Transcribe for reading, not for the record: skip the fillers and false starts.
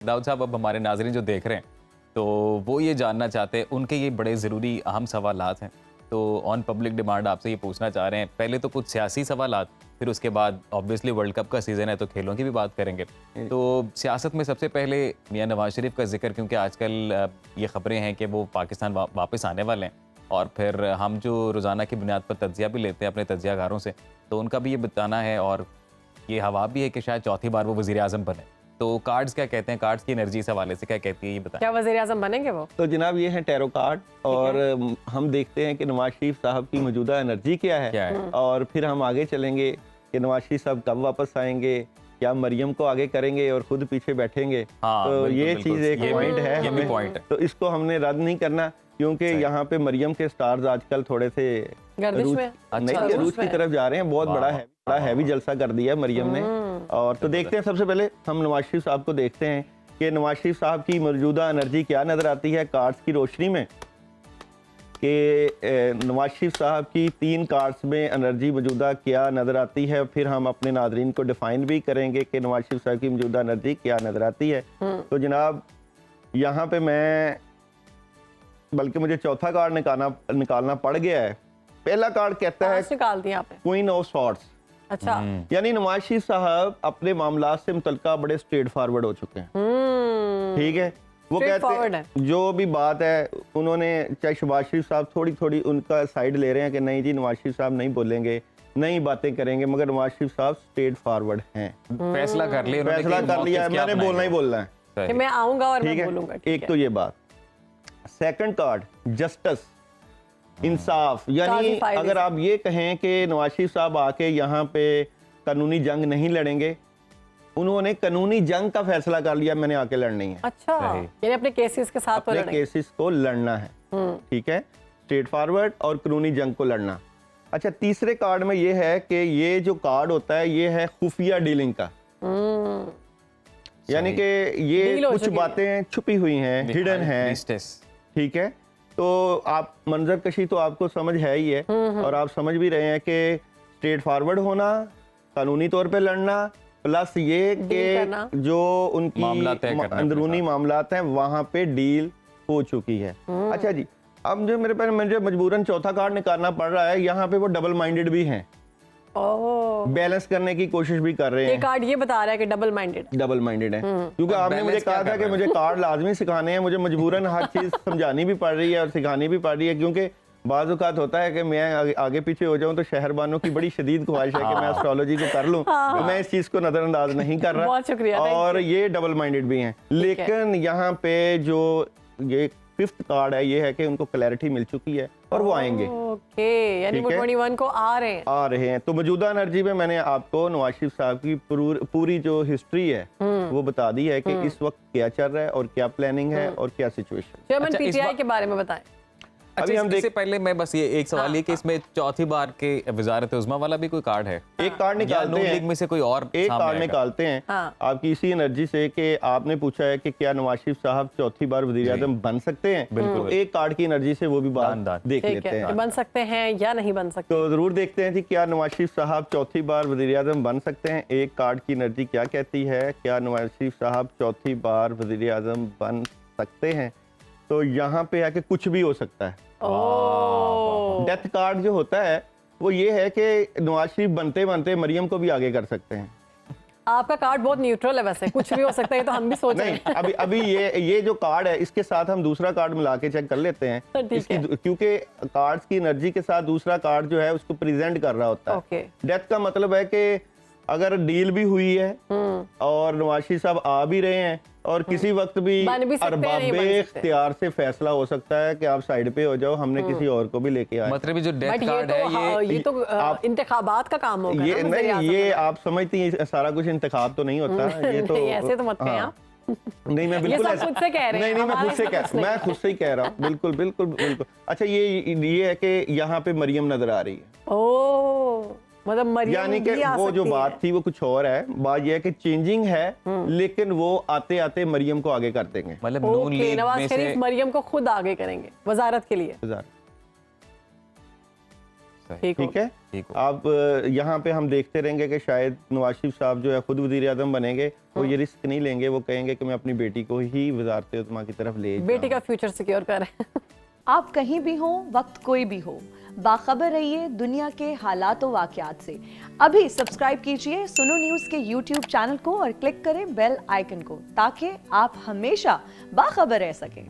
दाऊद साहब, अब हमारे नाज़रीन जो देख रहे हैं तो वो ये जानना चाहते हैं, उनके ये बड़े ज़रूरी अहम सवालात हैं, तो ऑन पब्लिक डिमांड आपसे ये पूछना चाह रहे हैं। पहले तो कुछ सियासी सवालात, फिर उसके बाद ऑब्वियसली वर्ल्ड कप का सीज़न है तो खेलों की भी बात करेंगे। तो सियासत में सबसे पहले मियां नवाज शरीफ का जिक्र, क्योंकि आजकल ये खबरें हैं कि वो पाकिस्तान वापस आने वाले हैं, और फिर हम जो रोज़ाना की बुनियाद पर तज्जिया भी लेते हैं अपने तज्जियागारों से, तो उनका भी ये बताना है, और ये हवा भी है कि शायद चौथी बार वो वज़ीर आज़म बने। तो कार्ड्स क्या कहते हैं, कार्ड्स की एनर्जी इस हवाले से क्या कहती है, ये बताएं। क्या वज़ीर आज़म बनेंगे वो? तो जनाब ये है टैरो कार्ड, और हम देखते हैं कि नवाज शरीफ साहब की मौजूदा एनर्जी क्या है, और फिर हम आगे चलेंगे कि नवाज शरीफ साहब कब वापस आएंगे, क्या मरियम को आगे करेंगे और खुद पीछे बैठेंगे। तो ये चीज़ एक पॉइंट है हमें, तो इसको हमने रद्द नहीं करना, क्योंकि यहाँ पे मरियम के स्टार्स आजकल थोड़े से अरूज की तरफ जा रहे हैं। बहुत बड़ा हैवी जलसा कर दिया मरियम ने। और तो देखते हैं, सबसे पहले हम नवाज शरीफ साहब को देखते हैं कि नवाज शरीफ साहब की मौजूदा एनर्जी क्या नजर आती है कार्ड्स की रोशनी में, कि नवाज शरीफ साहब की 3 कार्ड्स में एनर्जी मौजूदा क्या नज़र आती है। फिर हम अपने नादरीन को डिफाइन भी करेंगे कि नवाज शरीफ साहब की मौजूदा एनर्जी क्या नज़र आती है। तो जनाब यहाँ पे मैं, बल्कि मुझे चौथा कार्ड निकालना पड़ गया है। पहला कार्ड कहता है क्वीन ऑफ सॉर्ड्स। अच्छा, यानी नवाज शरीफ साहब अपने मामला से मुतल्लिका बड़े स्ट्रेट फॉरवर्ड हो चुके हैं। ठीक है, वो कहते हैं जो भी बात है, उन्होंने चाहे शहबाज शरीफ साहब थोड़ी उनका साइड ले रहे हैं कि नहीं जी नवाज शरीफ साहब नहीं बोलेंगे, नई बातें करेंगे, मगर नवाज शरीफ साहब स्ट्रेट फॉरवर्ड हैं। फैसला कर लिया है, मैंने बोलना ही बोलना है कि मैं आऊंगा और मैं बोलूंगा। एक तो ये बात। सेकंड कार्ड जस्टिस, इंसाफ। यानी अगर आप ये कहें कि नवाज शरीफ साहब आके यहाँ पे कानूनी जंग नहीं लड़ेंगे, उन्होंने कानूनी जंग का फैसला कर लिया, मैंने आके लड़नी है। अच्छा, यानी अपने केसेस के साथ अपने केसेस को लड़ना है। ठीक है, स्ट्रेट फॉरवर्ड और कानूनी जंग को लड़ना। अच्छा, तीसरे कार्ड में ये है कि ये जो कार्ड होता है ये है खुफिया डीलिंग का, यानी कि ये कुछ बातें छुपी हुई हैं, हिडन हैं। ठीक है, तो आप मंजर कशी तो आपको समझ है ही है, और आप समझ भी रहे हैं कि स्ट्रेट फॉरवर्ड होना, कानूनी तौर पे लड़ना, प्लस ये कि जो उनकी अंदरूनी मामलात हैं वहां पे डील हो चुकी है। अच्छा जी, अब जो मुझे मजबूरन चौथा कार्ड निकालना पड़ रहा है, यहाँ पे वो डबल माइंडेड भी हैं, बैलेंस करने की कोशिश भी कर रहे हैं। ये कार्ड ये बता रहा है कि डबल माइंडेड है, क्योंकि आपने मुझे कहा था कि मुझे कार्ड लाजमी सिखाने हैं, मुझे मजबूरन हर चीज समझानी भी पड़ रही है और सिखानी भी पड़ रही है, क्योंकि बाज़ औक़ात होता है कि मैं आगे पीछे हो जाऊं तो शहरबानों की बड़ी शदीद ख्वाहिश है कि मैं एस्ट्रोलॉजी को कर लूं, तो मैं इस चीज को नजरअंदाज नहीं कर रहा। बहुत शुक्रिया। और ये डबल माइंडेड भी हैं, लेकिन यहाँ पे जो ये 5th कार्ड है, ये है कि उनको क्लैरिटी मिल चुकी है और वो आएंगे। यानी वो 21 को आ रहे हैं। तो मौजूदा एनर्जी में मैंने आपको नवाज शरीफ साहब की पूरी जो हिस्ट्री है वो बता दी है कि इस वक्त क्या चल रहा है और क्या प्लानिंग है और क्या सिचुएशन। चेयरमैन पीटीआई के बारे में बताएं। अभी हम इससे पहले मैं बस ये एक सवाल ये कि इसमें चौथी बार के वजारत उज़्मा वाला भी कोई कार्ड है? एक कार्ड निकालते हैं, लीग में से कोई और एक कार्ड निकालते हैं आपकी इसी एनर्जी से कि आपने पूछा है कि क्या नवाज शरीफ साहब चौथी बार वज़ीर आज़म बन सकते हैं। तो एक कार्ड की एनर्जी से वो भी बात देख लेते हैं, बन सकते हैं या नहीं बन सकते। तो जरूर देखते हैं कि क्या नवाज शरीफ साहब चौथी बार वज़ीर आज़म बन सकते हैं। एक कार्ड की एनर्जी क्या कहती है, क्या नवाज शरीफ साहब चौथी बार वज़ीर आज़म बन सकते हैं। तो यहाँ पे है कि कुछ भी हो सकता है। डेथ कार्ड जो होता है वो ये है कि नवाज शरीफ बनते बनते मरियम को भी आगे कर सकते हैं। आपका कार्ड बहुत न्यूट्रल है वैसे, कुछ भी हो सकता है तो हम भी सोच रहे हैं। नहीं, अभी ये जो कार्ड है इसके साथ हम दूसरा कार्ड मिला के चेक कर लेते हैं, क्योंकि कार्ड्स की एनर्जी के साथ दूसरा कार्ड जो है उसको प्रेजेंट कर रहा होता है। डेथ का मतलब है कि अगर डील भी हुई है और नवाज शरीफ साहब आ भी रहे हैं और किसी वक्त भी अरबाबे इख्तियार से फैसला हो सकता है कि आप साइड पे हो जाओ, हमने किसी और को भी लेके आए। मतलब जो डेथ कार्ड है ये तो इंतखाबात का काम होगा। ये नहीं, ये आप समझती हैं सारा कुछ इंतखाब तो नहीं होता। ये तो ऐसे तो मत कहें आप। नहीं, मैं बिल्कुल खुद से कह रहे हैं। नहीं, मैं खुद से ही कह रहा हूँ। बिल्कुल। अच्छा, ये है कि यहाँ पे मरियम नजर आ रही है। मतलब मरियम, यानी कि वो जो बात थी वो कुछ और है। बात यह है कि चेंजिंग है, लेकिन वो आते आते मरियम को आगे कर देंगे। मतलब नून लीग नवाज शरीफ मरियम को खुद आगे करेंगे वजारत के लिए। ठीक है। अब यहाँ पे हम देखते रहेंगे कि शायद नवाज शरीफ साहब जो है खुद वजीर आज़म बनेंगे, वो ये रिस्क नहीं लेंगे, वो कहेंगे कि मैं अपनी बेटी को ही वजारत उज़्मा की तरफ ले बेटी का फ्यूचर सिक्योर करें। आप कहीं भी हो, वक्त कोई भी हो, बाखबर रहिए दुनिया के हालात व वाक़यात से। अभी सब्सक्राइब कीजिए सुनो न्यूज़ के YouTube चैनल को और क्लिक करें बेल आइकन को, ताकि आप हमेशा बाखबर रह सकें।